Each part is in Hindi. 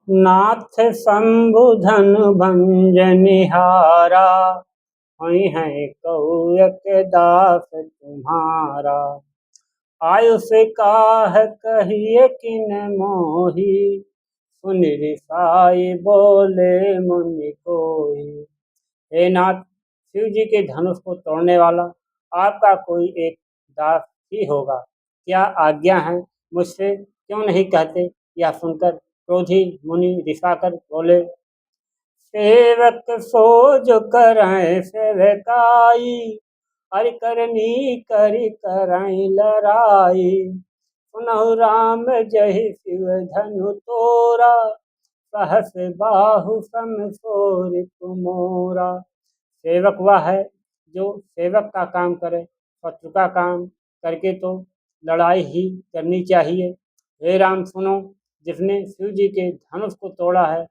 नाथ शंभु धनु भंज निहारा, हुई है कौरक दास तुम्हारा। आयुष काह कहिए किन मोही, सुन रिसाई बोले मुनि कोई। हे नाथ, शिव जी के धनुष को तोड़ने वाला आपका कोई एक दास ही होगा। क्या आज्ञा है, मुझसे क्यों नहीं कहते? यह सुनकर क्रोधी मुनि रिसाकर बोले, सेवक सो जो करें सेवकाई, हरि करनी करि करई लड़ाई। सुनहु राम जय शिव धनु तोरा, सहस बाहु सम सोर तुमोरा। सेवक वह है जो सेवक का काम करे, शत्रु का काम करके तो लड़ाई ही करनी चाहिए। हे राम सुनो, जिसने शिव जी के धनुष को तोड़ा है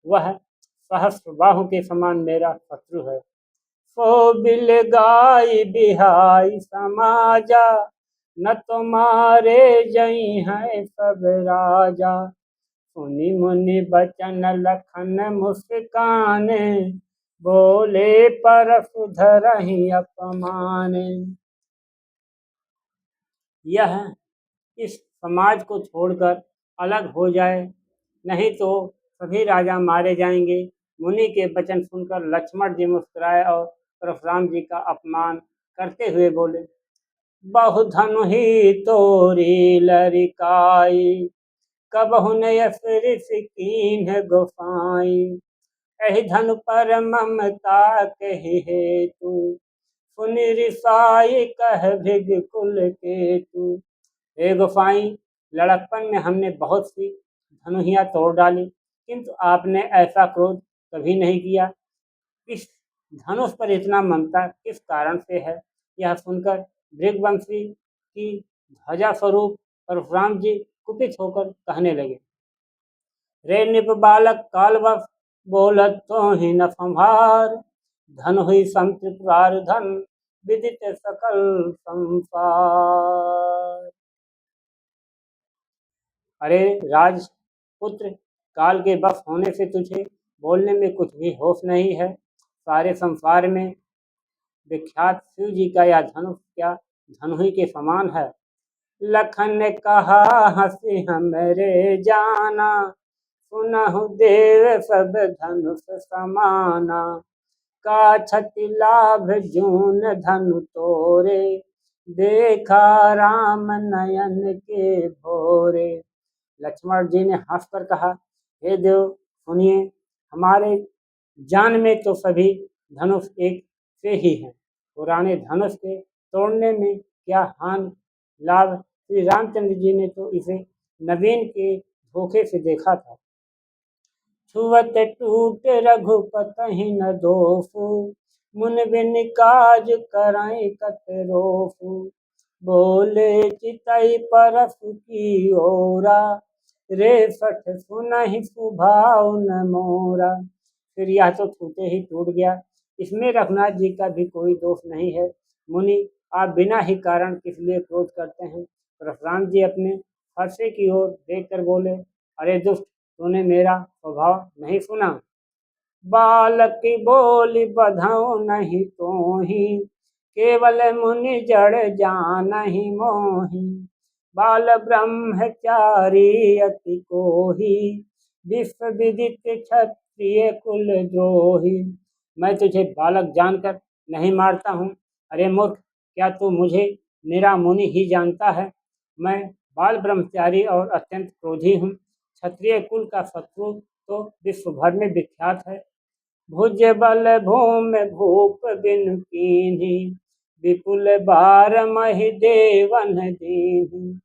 वह सहस्र बाहु के समान मेरा शत्रु है। सो बिल गाय बिहाई समाजा, न तुम्हारे जई है सब राजा। सुनि मुनि बचन लखन मुस्काने, बोले परसु धरहि अपमाने। यह इस समाज को छोड़कर अलग हो जाए, नहीं तो सभी राजा मारे जाएंगे। मुनि के वचन सुनकर लक्ष्मण जी मुस्कुराए और परशुराम जी का अपमान करते हुए बोले, बहु धनु ही तोरी लरिकाई, कबहु नयस ऋषि कीन्ह गोसाई। एहि धनु पर ममता कहि हेतु, सुनि रिसाई कह भिग कुल केतु। हे गोसाई, लड़कपन में हमने बहुत सी धनुहियाँ तोड़ डाली, किंतु आपने ऐसा क्रोध कभी नहीं किया। इस धनुष पर इतना ममता किस कारण से है? यह सुनकर भृगवंशी की ध्वजा स्वरूप परशुराम जी कुपित होकर कहने लगे, रे निप बालक कालवश, बोलत तो ही न संभार। धन हुई सम त्रिपुरार धन, विदित सकल संसार। अरे राजपुत्र, काल के बस होने से तुझे बोलने में कुछ भी होश नहीं है। सारे संसार में विख्यात शिव जी का यह धनुष क्या धनुही के समान है। लखन ने कहा हंसी हमरे जाना, सुनहु देव सब धनुष समाना। का छति लाभ जून धनु तोरे, देखा राम नयन के भोरे। लक्ष्मण जी ने हंसकर कहा, हे देव सुनिए, हमारे जान में तो सभी धनुष एक से ही हैं। पुराने धनुष के तोड़ने में क्या हानि लाभ? श्री रामचंद्र जी ने तो इसे नवीन के धोखे से देखा था। छुवत टूट रघुपति न दोषु, मुन बिन काज करई कत रोषु। बोले चितई परसु की ओरा, रे सठ सुनहि सुभाव न मोरा। फिर यह तो छूटे ही टूट गया, इसमें रघुनाथ जी का भी कोई दोष नहीं है। मुनि, आप बिना ही कारण किस लिए क्रोध करते हैं? परशुराम जी अपने फरसे की ओर देखकर बोले, अरे दुष्ट, तूने मेरा स्वभाव नहीं सुना। बालक की बोली बधाओ नहीं तोही, केवल मुनि जड़ जानहि मोही। बाल ब्रह्मचारी अति कोही, विश्व विदित क्षत्रिय कुल द्रोही। मैं तुझे बालक जानकर नहीं मारता हूँ। अरे मूर्ख, क्या तू मुझे निरा मुनि ही जानता है? मैं बाल ब्रह्मचारी और अत्यंत क्रोधी हूँ। क्षत्रिय कुल का शत्रु तो विश्व भर में विख्यात है। भुज बल भूमि भूप बिनु कीन्ही, विपुल बार महि देवन दीन्ही।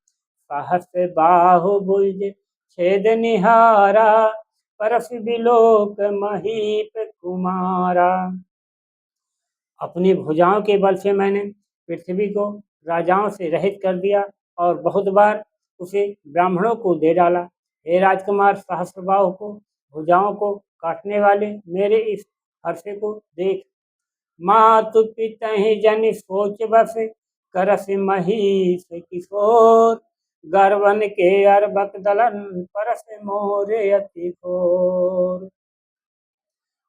सहस बाहु भुज छेद निहारा, परस बिलोक महीप कुमारा। अपनी भुजाओं के बल से मैंने पृथ्वी को राजाओं से रहित कर दिया और बहुत बार उसे ब्राह्मणों को दे डाला। हे राजकुमार सहस्रबाहु को भुजाओं को काटने वाले मेरे इस हर्षे को देख। मातु पितहि जनि सोच बस, करस महिष किशोर। गर्वन के अर्बक दलन परस मोरे अति घोर।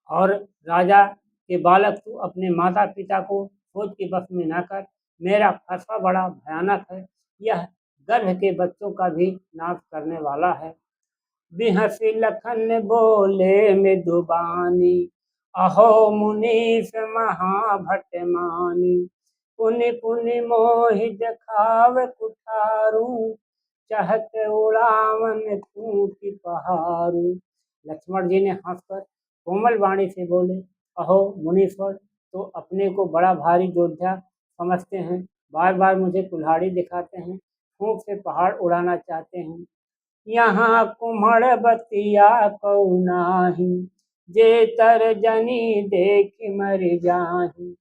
और राजा के बालक, तू अपने माता पिता को क्रोध के बस में न कर। मेरा फरसा बड़ा भयानक है, यह गर्भ के बच्चों का भी नाश करने वाला है। बिहसी लखन बोले मृदुबानी, अहो मुनीष महाभट मानी। पुनि पुनि मोहि देखाव कुठारू, चहत उड़ावन कूटि पहारू। लक्ष्मण जी ने हंसकर कोमल वाणी से बोले, अहो मुनीश्वर, तो अपने को बड़ा भारी योद्धा समझते हैं, बार बार मुझे कुल्हाड़ी दिखाते हैं, फूंक से पहाड़ उड़ाना चाहते हैं। यहाँ कुम्हड़ बतिया कऊ नाही, जे तर्जनी देख मर जाहि।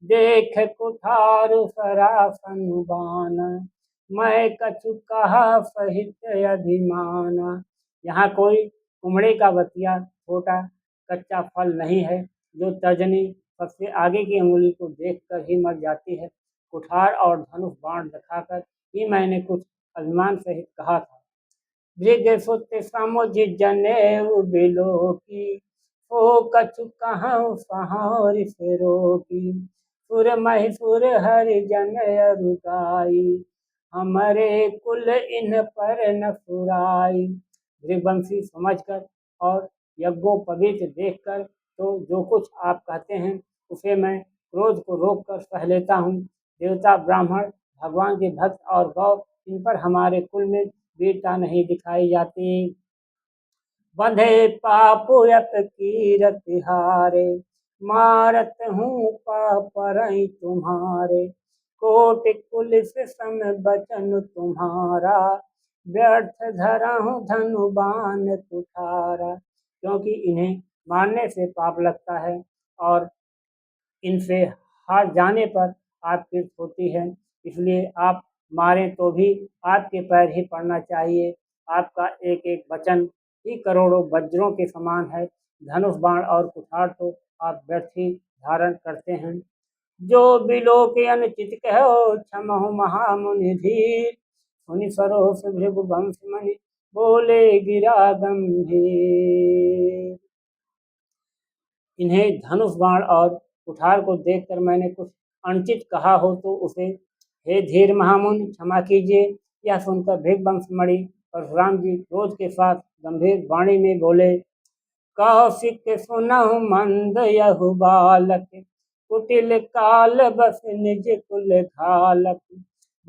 देख कुठारु सरासन बान, मैं कछु कहा सहित अभिमान। यहाँ कोई कुम्हड़े का बतिया छोटा कच्चा फल नहीं है, जो तर्जनी सबसे आगे की अंगुली को देखकर ही मर जाती है। कुठार और धनुष बाण दिखाकर ही मैंने कुछ अभिमान सहित कहा था। मृग सुत समुझ जनेऊ बिलोकी, हो कछु कहूँ सहार से रोकी। सुर महिसुर हरि जन अरुगाई, हमारे कुल इन पर न फुराई। मृगवंशी समझकर और यज्ञोपवीत देखकर तो जो कुछ आप कहते हैं उसे मैं क्रोध को रोक कर सह लेता हूँ। देवता, ब्राह्मण, भगवान के भक्त और गौ, इन पर हमारे कुल में वीरता नहीं दिखाई जाती। बंधे पापु यत कीरत हारे, मारत हूँ पापरई तुम्हारे। कोटि पुलिस सम बचन तुम्हारा, व्यर्थ धरा हूँ धनुबान तुठारा। क्योंकि इन्हें मारने से पाप लगता है और इनसे हार जाने पर आप कृत होती है, इसलिए आप मारें तो भी आपके पैर ही पड़ना चाहिए। आपका एक एक वचन ही करोड़ों वज्रों के समान है। धनुष बाण और कुठार तो आप व्यर्थ ही धारण करते हैं। जो बिलो के अनुचित कहो, क्षमहु महामुनि धीर। मुनि सरोस भृगुवंश मनि, बोले गिरा गंभीर। इन्हें धनुष बाण और कुठार को देखकर मैंने कुछ अनुचित कहा हो तो उसे हे धीर महामुनि क्षमा कीजिए। यह सुनकर भृगवंशमणि परशुराम जी क्रोध के साथ गंभीर वाणी में बोले, कौशिक सुनहु मंद यहु बालक, कुटिल काल बस निज कुल घालक।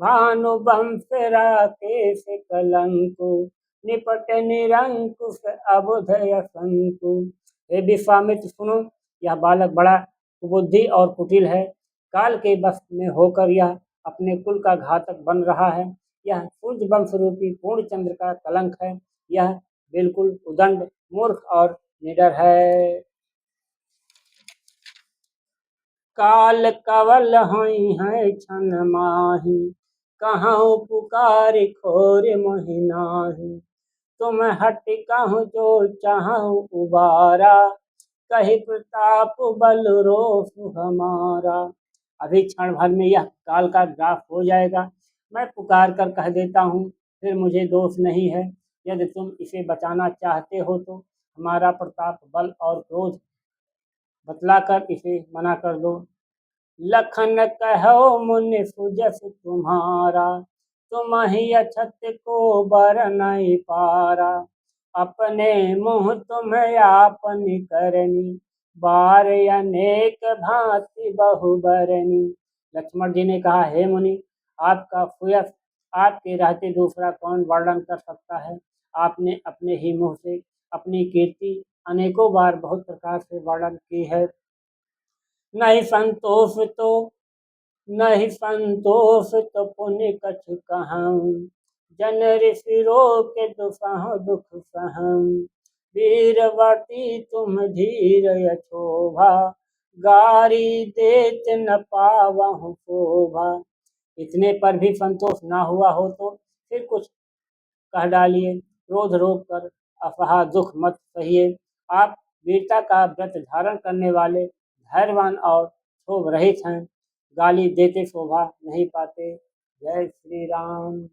भानु वंश राकेश कलंकु, निपट निरंकुश अबुध असंकु। हे विश्वामित्र सुनो, यह बालक बड़ा कुबुद्धि और कुटिल है। काल के वश में होकर यह अपने कुल का घातक बन रहा है। यह सूर्य वंश रूपी पूर्ण चंद्र का कलंक है। यह बिल्कुल उदंड, मूर्ख और निडर है। काल कवल हई है छन माही, कहूँ पुकार खोर मोहि नाही। तुम हट कहूँ जो चाहूँ उबारा, कही प्रताप बल रोष हमारा। अभी क्षण भर में यह काल का ग्रास हो जाएगा। मैं पुकार कर कह देता हूँ, फिर मुझे दोष नहीं है। यदि तुम इसे बचाना चाहते हो तो हमारा प्रताप, बल और क्रोध बतलाकर इसे मना कर दो। लखन कहो मुनि सुजस तुम्हारा, तुम ही अछत को बर नहीं पारा। अपने मुँह तुम आपन करनी, बार अनेक भांति बहुबरनी। लक्ष्मण जी ने कहा, हे मुनि, आपका सुयश आपके रहते दूसरा कौन वर्णन कर सकता है। आपने अपने ही मुँह से अपनी कीर्ति अनेकों बार बहुत प्रकार से वर्णन की है। नहीं संतोष तो पुण्य कछु कहूँ, जन ऋषि रोके दुसहु दुख सहूँ। वीरवती तुम धीर यशोभा, गारी देत न पावहु शोभा। इतने पर भी संतोष ना हुआ हो तो फिर कुछ कह डालिए। क्रोध रोक कर असहा दुख मत सहिए। आप वीरता का व्रत धारण करने वाले धैर्यवान और क्षोभ रहित हैं। गाली देते शोभा नहीं पाते। जय श्री राम।